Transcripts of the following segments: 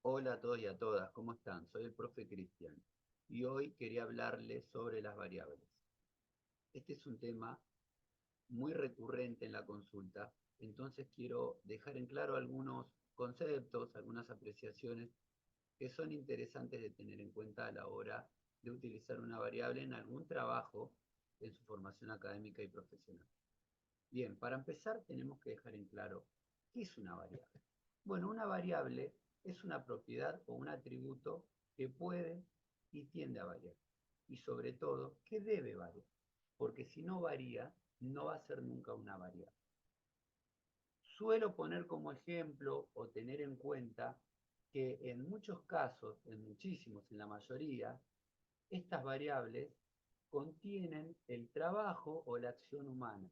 Hola a todos y a todas, ¿cómo están? Soy el profe Cristian y hoy quería hablarles sobre las variables. Este es un tema muy recurrente en la consulta, entonces quiero dejar en claro algunos conceptos, algunas apreciaciones que son interesantes de tener en cuenta a la hora de utilizar una variable en algún trabajo en su formación académica y profesional. Bien, para empezar tenemos que dejar en claro qué es una variable. Bueno, una variable es una propiedad o un atributo que puede y tiende a variar. Y sobre todo, que debe variar. Porque si no varía, no va a ser nunca una variable. Suelo poner como ejemplo o tener en cuenta que en muchos casos, en muchísimos, en la mayoría, estas variables contienen el trabajo o la acción humana.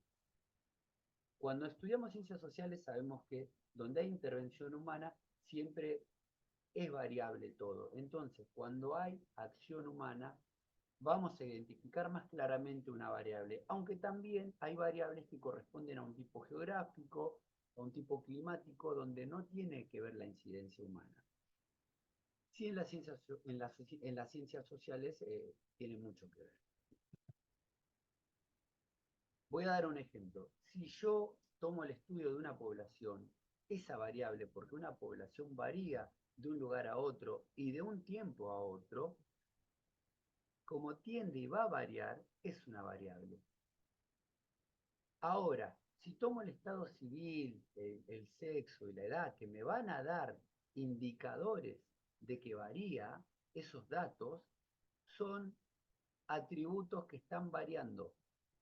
Cuando estudiamos ciencias sociales sabemos que donde hay intervención humana siempre es variable todo. Entonces, cuando hay acción humana, vamos a identificar más claramente una variable, aunque también hay variables que corresponden a un tipo geográfico, a un tipo climático, donde no tiene que ver la incidencia humana. Sí, en las ciencias sociales tiene mucho que ver. Voy a dar un ejemplo. Si yo tomo el estudio de una población, esa variable, porque una población varía de un lugar a otro y de un tiempo a otro, como tiende y va a variar, es una variable. Ahora, si tomo el estado civil, el sexo y la edad, que me van a dar indicadores de que varía, esos datos son atributos que están variando.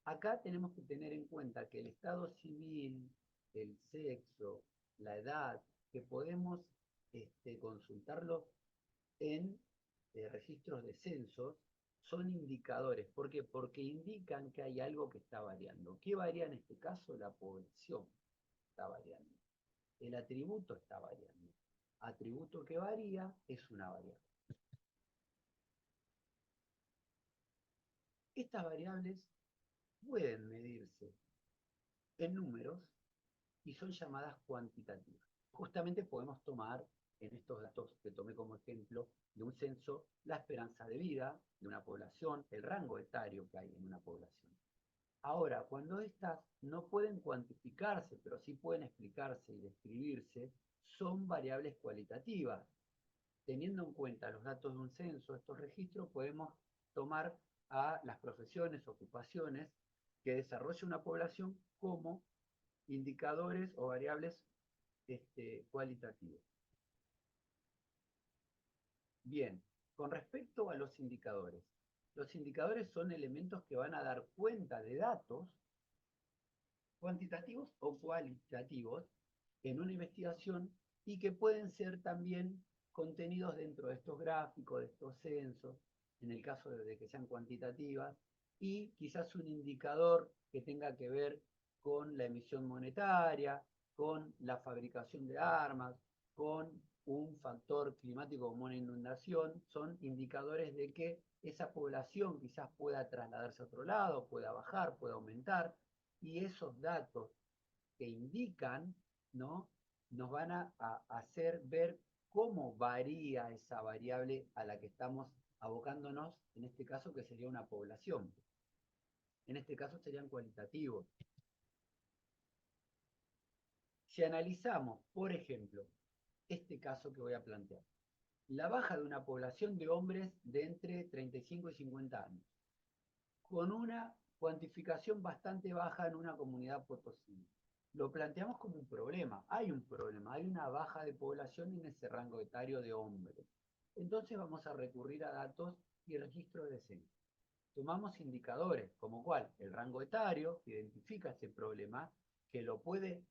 Acá tenemos que tener en cuenta que el estado civil, el sexo, la edad, que podemos consultarlo en registros de censos, son indicadores. ¿Por qué? Porque indican que hay algo que está variando. ¿Qué varía en este caso? La población está variando. El atributo está variando. Atributo que varía es una variable. Estas variables pueden medirse en números y son llamadas cuantitativas. Justamente podemos tomar en estos datos que tomé como ejemplo de un censo la esperanza de vida de una población, el rango etario que hay en una población. Ahora, cuando estas no pueden cuantificarse, pero sí pueden explicarse y describirse, son variables cualitativas. Teniendo en cuenta los datos de un censo, estos registros, podemos tomar a las profesiones, ocupaciones que desarrolla una población como indicadores o variables cualitativos. Bien, con respecto a los indicadores son elementos que van a dar cuenta de datos cuantitativos o cualitativos en una investigación y que pueden ser también contenidos dentro de estos gráficos, de estos censos, en el caso de que sean cuantitativas, y quizás un indicador que tenga que ver con la emisión monetaria, con la fabricación de armas, con un factor climático como una inundación, son indicadores de que esa población quizás pueda trasladarse a otro lado, pueda bajar, pueda aumentar, y esos datos que indican, ¿no? Nos van a hacer ver cómo varía esa variable a la que estamos abocándonos, en este caso que sería una población. En este caso serían cualitativos. Si analizamos, por ejemplo, este caso que voy a plantear, la baja de una población de hombres de entre 35 y 50 años, con una cuantificación bastante baja en una comunidad potosina. Lo planteamos como un problema. Hay un problema, hay una baja de población en ese rango etario de hombres. Entonces vamos a recurrir a datos y registros de censo. Tomamos indicadores, como cuál, el rango etario, que identifica ese problema, que lo puede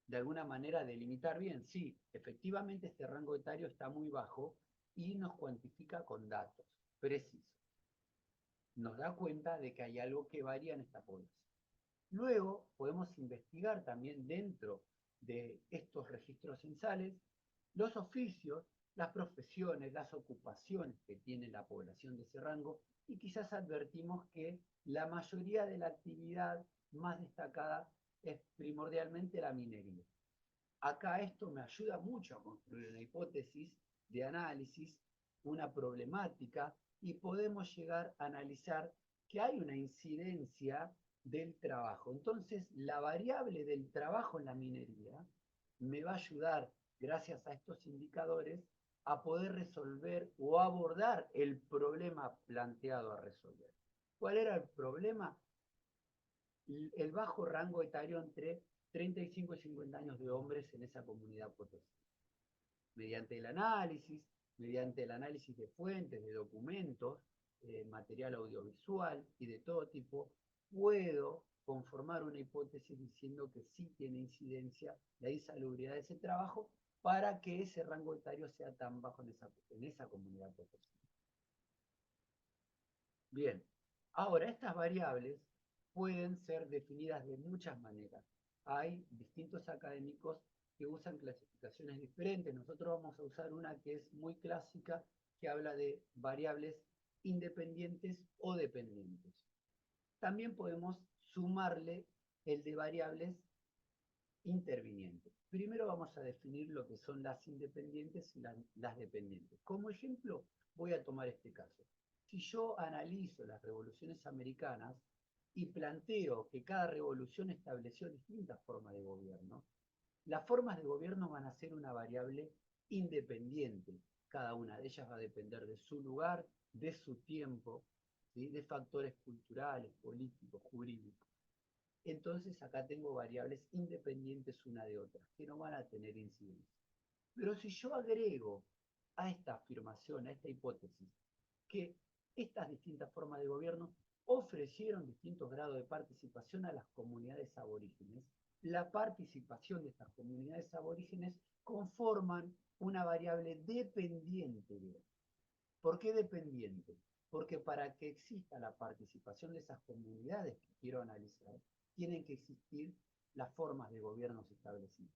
de alguna manera delimitar bien. Sí, efectivamente este rango etario está muy bajo y nos cuantifica con datos precisos, nos da cuenta de que hay algo que varía en esta población. Luego podemos investigar también dentro de estos registros censales los oficios, las profesiones, las ocupaciones que tiene la población de ese rango y quizás advertimos que la mayoría de la actividad más destacada es primordialmente la minería. acá esto me ayuda mucho a construir una hipótesis de análisis, una problemática, y podemos llegar a analizar que hay una incidencia del trabajo. Entonces, la variable del trabajo en la minería me va a ayudar, gracias a estos indicadores, a poder resolver o abordar el problema planteado a resolver. ¿Cuál era el problema? El bajo rango etario entre 35 y 50 años de hombres en esa comunidad potosina. Mediante el análisis de fuentes, de documentos, material audiovisual y de todo tipo, puedo conformar una hipótesis diciendo que sí tiene incidencia la insalubridad de ese trabajo para que ese rango etario sea tan bajo en esa comunidad potosina. Bien, ahora estas variables pueden ser definidas de muchas maneras. Hay distintos académicos que usan clasificaciones diferentes. Nosotros vamos a usar una que es muy clásica, que habla de variables independientes o dependientes. También podemos sumarle el de variables intervinientes. Primero vamos a definir lo que son las independientes y las dependientes. Como ejemplo, voy a tomar este caso. Si yo analizo las revoluciones americanas y planteo que cada revolución estableció distintas formas de gobierno, las formas de gobierno van a ser una variable independiente. Cada una de ellas va a depender de su lugar, de su tiempo, ¿sí? De factores culturales, políticos, jurídicos. Entonces acá tengo variables independientes una de otra, que no van a tener incidencia. Pero si yo agrego a esta afirmación, a esta hipótesis, que estas distintas formas de gobierno ofrecieron distintos grados de participación a las comunidades aborígenes, la participación de estas comunidades aborígenes conforman una variable dependiente de otra. ¿Por qué dependiente? Porque para que exista la participación de esas comunidades que quiero analizar, tienen que existir las formas de gobiernos establecidas,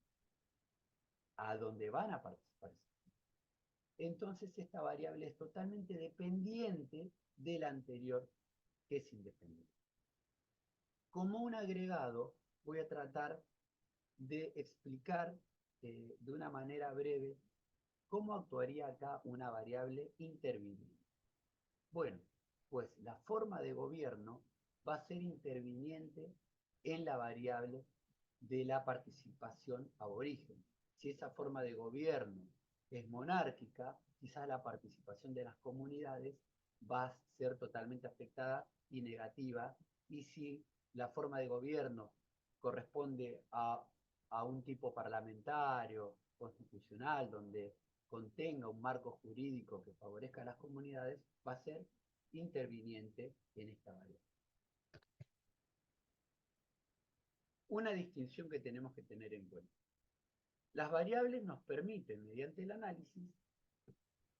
a donde van a participar. Entonces esta variable es totalmente dependiente de la anterior, que es independiente. Como un agregado, voy a tratar de explicar de una manera breve cómo actuaría acá una variable interviniente. Bueno, pues la forma de gobierno va a ser interviniente en la variable de la participación aborigen. Si esa forma de gobierno es monárquica, quizás la participación de las comunidades va a ser totalmente afectada y negativa, y si la forma de gobierno corresponde a un tipo parlamentario, constitucional, donde contenga un marco jurídico que favorezca a las comunidades, va a ser interviniente en esta variable. Una distinción que tenemos que tener en cuenta. Las variables nos permiten, mediante el análisis,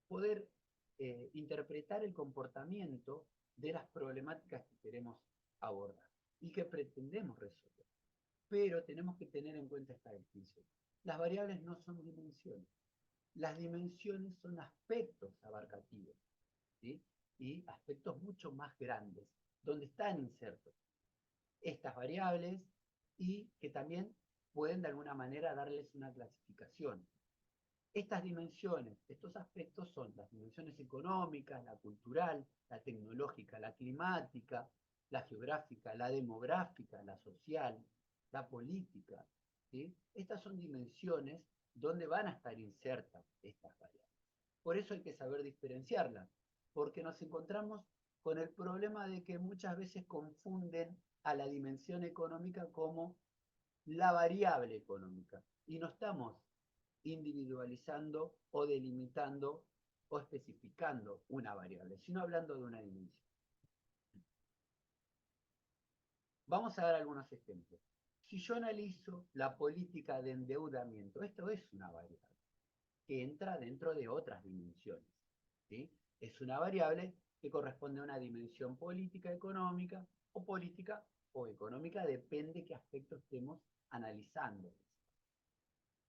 poder interpretar el comportamiento de las problemáticas que queremos abordar y que pretendemos resolver. Pero tenemos que tener en cuenta esta distinción. Las variables no son dimensiones. Las dimensiones son aspectos abarcativos, ¿sí? Y aspectos mucho más grandes, donde están insertos estas variables y que también pueden de alguna manera darles una clasificación. Estas dimensiones, estos aspectos son las dimensiones económicas, la cultural, la tecnológica, la climática, la geográfica, la demográfica, la social, la política, ¿sí? Estas son dimensiones donde van a estar insertas estas variables. Por eso hay que saber diferenciarlas, porque nos encontramos con el problema de que muchas veces confunden a la dimensión económica como la variable económica y no estamos individualizando o delimitando o especificando una variable, sino hablando de una dimensión. Vamos a dar algunos ejemplos. Si yo analizo la política de endeudamiento, esto es una variable que entra dentro de otras dimensiones, ¿sí? Es una variable que corresponde a una dimensión política, económica o económica, depende qué aspecto estemos analizando.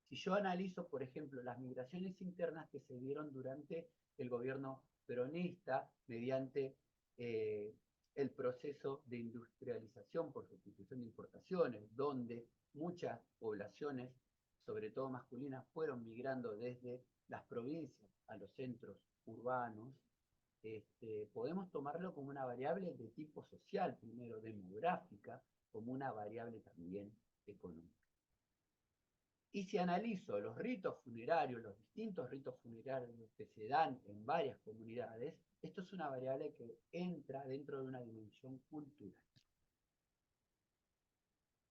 Si yo analizo, por ejemplo, las migraciones internas que se dieron durante el gobierno peronista, mediante el proceso de industrialización por sustitución de importaciones, donde muchas poblaciones, sobre todo masculinas, fueron migrando desde las provincias a los centros urbanos, podemos tomarlo como una variable de tipo social, primero demográfica, como una variable también económica. Y si analizo los ritos funerarios, los distintos ritos funerarios que se dan en varias comunidades, esto es una variable que entra dentro de una dimensión cultural.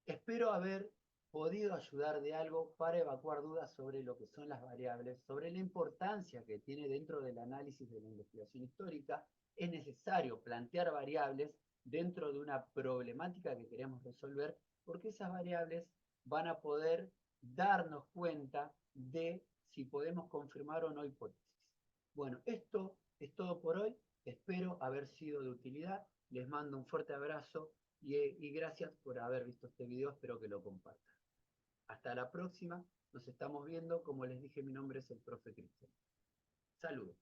Espero haber podido ayudar de algo para evacuar dudas sobre lo que son las variables, sobre la importancia que tiene dentro del análisis de la investigación histórica. Es necesario plantear variables dentro de una problemática que queremos resolver, porque esas variables van a poder darnos cuenta de si podemos confirmar o no hipótesis. Bueno, esto es todo por hoy. Espero haber sido de utilidad. Les mando un fuerte abrazo y gracias por haber visto este video. Espero que lo compartan. Hasta la próxima. Nos estamos viendo. Como les dije, mi nombre es el profe Cristian. Saludos.